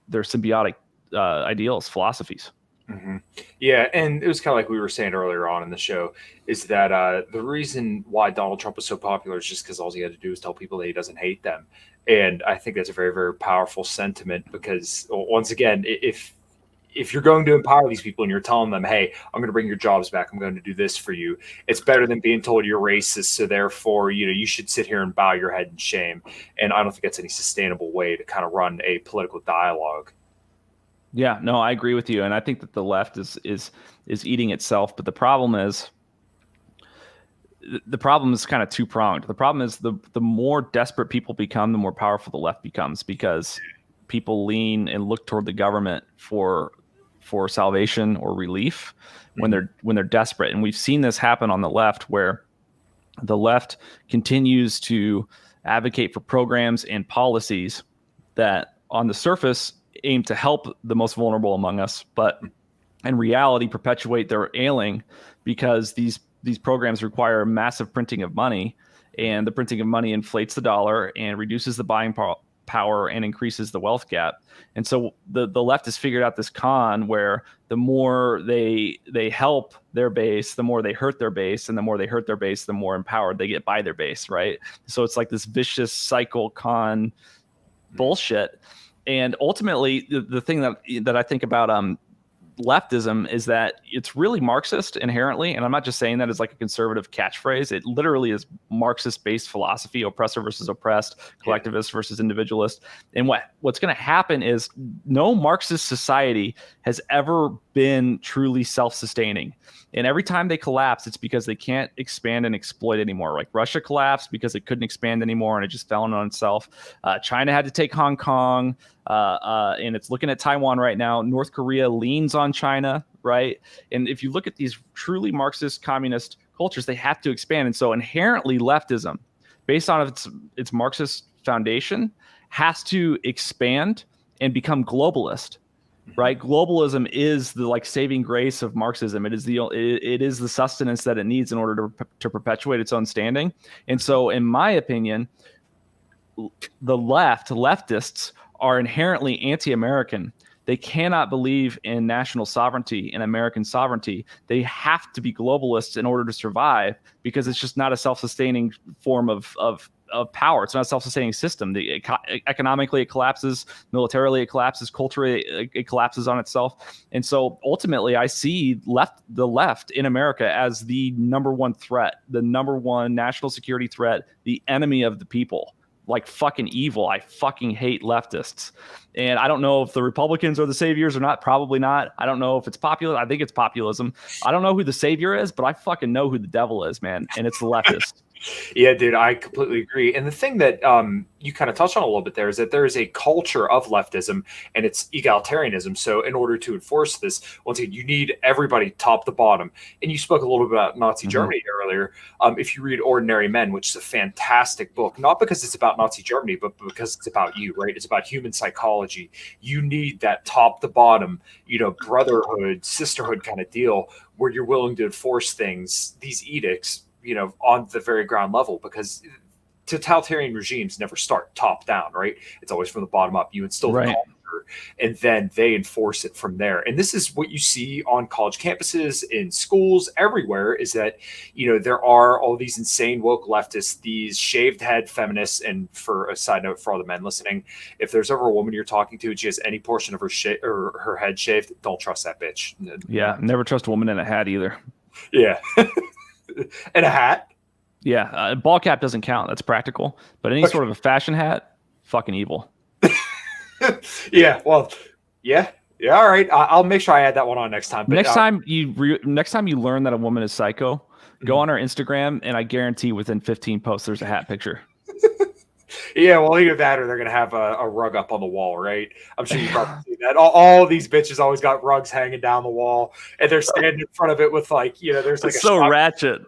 symbiotic ideals, philosophies. Mm-hmm. Yeah, and it was kind of like we were saying earlier on in the show, is that the reason why Donald Trump was so popular is just because all he had to do is tell people that he doesn't hate them. And I think that's a very, very powerful sentiment, because once again, if you're going to empower these people and you're telling them, hey, I'm going to bring your jobs back, I'm going to do this for you, it's better than being told you're racist, so therefore, you should sit here and bow your head in shame. And I don't think that's any sustainable way to kind of run a political dialogue. Yeah, no, I agree with you. And I think that the left is eating itself. But the problem is kind of two-pronged. The problem is the more desperate people become, the more powerful the left becomes, because people lean and look toward the government for salvation or relief when they're desperate. And we've seen this happen on the left, where the left continues to advocate for programs and policies that on the surface aim to help the most vulnerable among us, but in reality perpetuate their ailing, because these programs require massive printing of money, and the printing of money inflates the dollar and reduces the buying power and increases the wealth gap. And so the left has figured out this con where the more they help their base, the more they hurt their base, and the more they hurt their base, the more empowered they get by their base, right? So it's like this vicious cycle con bullshit. And ultimately, the thing that I think about leftism is that it's really Marxist inherently. And I'm not just saying that as like a conservative catchphrase. It literally is Marxist-based philosophy, oppressor versus oppressed, collectivist versus individualist. And what's going to happen is no Marxist society has ever been truly self-sustaining. And every time they collapse, it's because they can't expand and exploit anymore. Like Russia collapsed because it couldn't expand anymore, and it just fell in on itself. China had to take Hong Kong, and it's looking at Taiwan right now. North Korea leans on China, right? And if you look at these truly Marxist communist cultures, they have to expand. And so inherently leftism, based on its Marxist foundation, has to expand and become globalist. Right, globalism is the saving grace of Marxism. It is the sustenance that it needs in order to perpetuate its own standing. And so, in my opinion, the leftists are inherently anti-American, They cannot believe in national sovereignty and American sovereignty. They have to be globalists in order to survive, because it's just not a self-sustaining form of power. It's not a self-sustaining system. Economically, it collapses. Militarily, it collapses. Culturally, it collapses on itself. And so ultimately, I see the left in America as the number one threat, the number one national security threat, the enemy of the people. Like fucking evil. I fucking hate leftists. And I don't know if the Republicans are the saviors or not. Probably not. I don't know if it's popular. I think it's populism. I don't know who the savior is, but I fucking know who the devil is, man. And it's the leftists. Yeah, dude, I completely agree. And the thing that you kind of touched on a little bit there is that there is a culture of leftism, and it's egalitarianism. So in order to enforce this, once again, you need everybody top to bottom. And you spoke a little bit about Nazi Germany earlier. If you read Ordinary Men, which is a fantastic book, not because it's about Nazi Germany, but because it's about you, right? It's about human psychology. You need that top to bottom, brotherhood, sisterhood kind of deal where you're willing to enforce things, these edicts, on the very ground level, because totalitarian regimes never start top down, right? It's always from the bottom up. You instill the culture, and then they enforce it from there. And this is what you see on college campuses, in schools, everywhere, is that, there are all these insane woke leftists, these shaved head feminists. And for a side note for all the men listening, if there's ever a woman you're talking to and she has any portion of her head shaved, don't trust that bitch. Yeah, never trust a woman in a hat either. Yeah. And a hat. Yeah, a ball cap doesn't count. That's practical. But any sort of a fashion hat, fucking evil. Yeah, well, yeah. All right. I'll make sure I add that one on next time. But, next time you learn that a woman is psycho, go on our Instagram, and I guarantee within 15 posts there's a hat picture. Yeah, well, either that or they're going to have a rug up on the wall, right? I'm sure you probably see that. All these bitches always got rugs hanging down the wall, and they're standing in front of it with there's like it's so ratchet.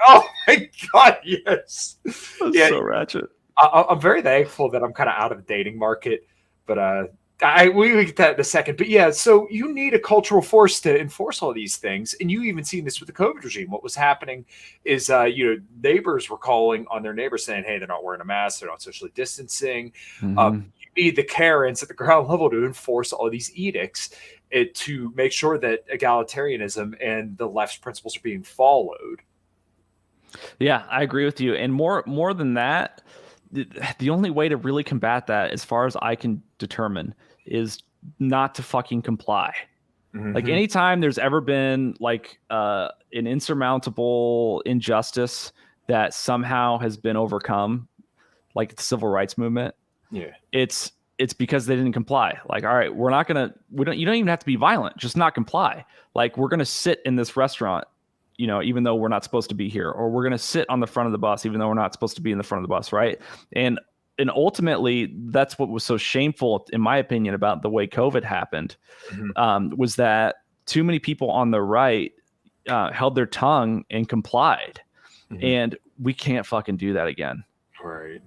Oh my God, yes. Yeah, so ratchet. I'm very thankful that I'm kind of out of the dating market, but we get that in a second. But yeah, so you need a cultural force to enforce all these things. And you even seen this with the COVID regime. What was happening is, neighbors were calling on their neighbors saying, hey, they're not wearing a mask, they're not socially distancing. You need the Karens at the ground level to enforce all these edicts to make sure that egalitarianism and the left's principles are being followed. Yeah, I agree with you. And more than that, the only way to really combat that, as far as I can determine, is not to fucking comply. Like anytime there's ever been an insurmountable injustice that somehow has been overcome, like the civil rights movement, it's because they didn't comply. Like, all right, you don't even have to be violent, just not comply. Like, we're gonna sit in this restaurant, even though we're not supposed to be here, or we're going to sit on the front of the bus, even though we're not supposed to be in the front of the bus. Right. And ultimately that's what was so shameful, in my opinion, about the way COVID happened, was that too many people on the right held their tongue and complied. And we can't fucking do that again. Right.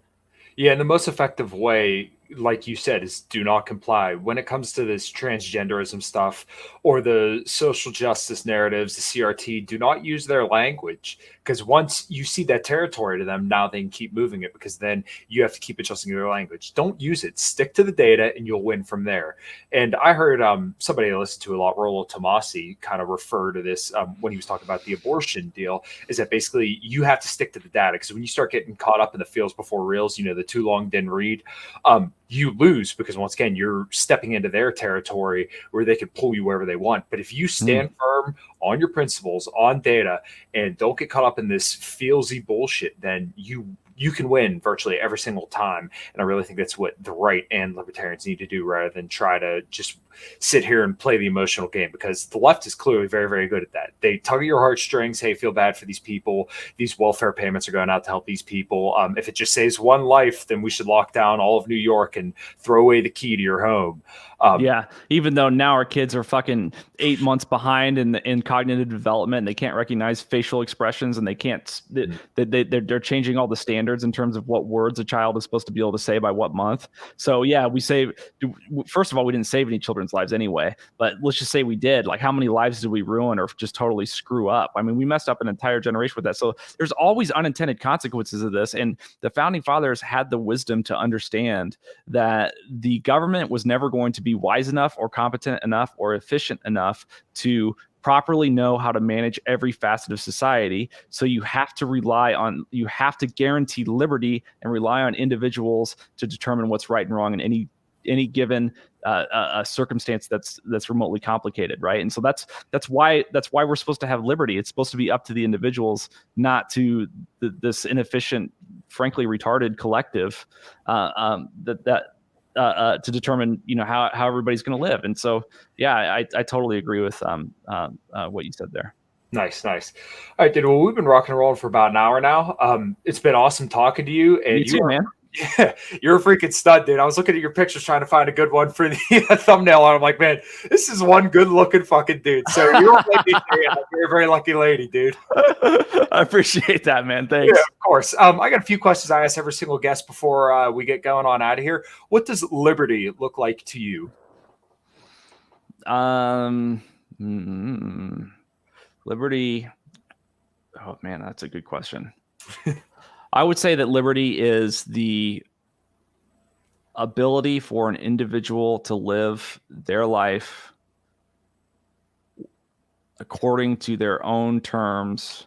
Yeah. And the most effective way, like you said, is do not comply. When it comes to this transgenderism stuff or the social justice narratives, the CRT, do not use their language, because once you see that territory to them, now they can keep moving it, because then you have to keep adjusting their language. Don't use it. Stick to the data and you'll win from there. And I heard somebody I listened to a lot, Rollo Tomasi, kind of refer to this when he was talking about the abortion deal, is that basically you have to stick to the data, because when you start getting caught up in the feels before reels, the too long didn't read, you lose, because once again, you're stepping into their territory where they can pull you wherever they want. But if you stand firm on your principles, on data, and don't get caught up in this feelsy bullshit, then you can win virtually every single time. And I really think that's what the right and libertarians need to do, rather than try to just sit here and play the emotional game, because the left is clearly very, very good at that. They tug at your heartstrings. Hey, feel bad for these people. These welfare payments are going out to help these people. If it just saves one life, then we should lock down all of New York and throw away the key to your home. Yeah, even though now our kids are fucking 8 months behind in cognitive development, and they can't recognize facial expressions, and they can't. They're changing all the standards standards in terms of what words a child is supposed to be able to say by what month. So yeah, we say, first of all, we didn't save any children's lives anyway, but let's just say we did. Like, how many lives did we ruin or just totally screw up? I mean, we messed up an entire generation with that. So there's always unintended consequences of this. And the founding fathers had the wisdom to understand that the government was never going to be wise enough or competent enough or efficient enough to properly know how to manage every facet of society. So you have to guarantee liberty and rely on individuals to determine what's right and wrong in any given circumstance that's remotely complicated, right? And so that's why we're supposed to have liberty. It's supposed to be up to the individuals, not to this inefficient, frankly retarded collective to determine, how everybody's going to live. And so, yeah, I totally agree with what you said there. Nice. All right, dude. Well, we've been rocking and rolling for about an hour now. It's been awesome talking to you. And you too, man. Yeah, you're a freaking stud, dude. I was looking at your pictures trying to find a good one for the thumbnail, and I'm like, man, this is one good-looking fucking dude. So you're a very lucky lady, dude. I appreciate that, man. Thanks. Yeah, of course. I got a few questions I ask every single guest before we get going on out of here. What does liberty look like to you? Liberty. Oh man, that's a good question. I would say that liberty is the ability for an individual to live their life according to their own terms,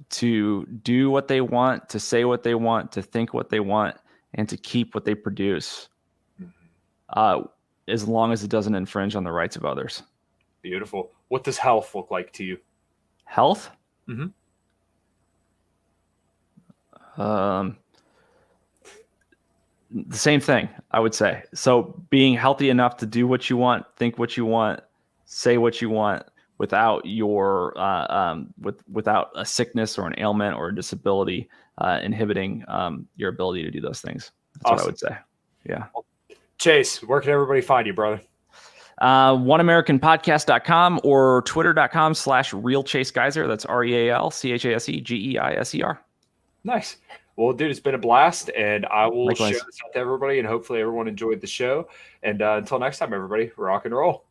to do what they want, to say what they want, to think what they want, and to keep what they produce, as long as it doesn't infringe on the rights of others. Beautiful. What does health look like to you? Health? Mm-hmm. The same thing, I would say. So being healthy enough to do what you want, think what you want, say what you want, without your without a sickness or an ailment or a disability inhibiting your ability to do those things. That's awesome. What I would say. Yeah. Chase, where can everybody find you, brother? OneAmericanPodcast.com or Twitter.com/RealChaseGeiser. That's RealChaseGeiser. Nice. Well, dude, it's been a blast, and I will Likewise. share this out to everybody, and hopefully everyone enjoyed the show. And until next time, everybody, rock and roll.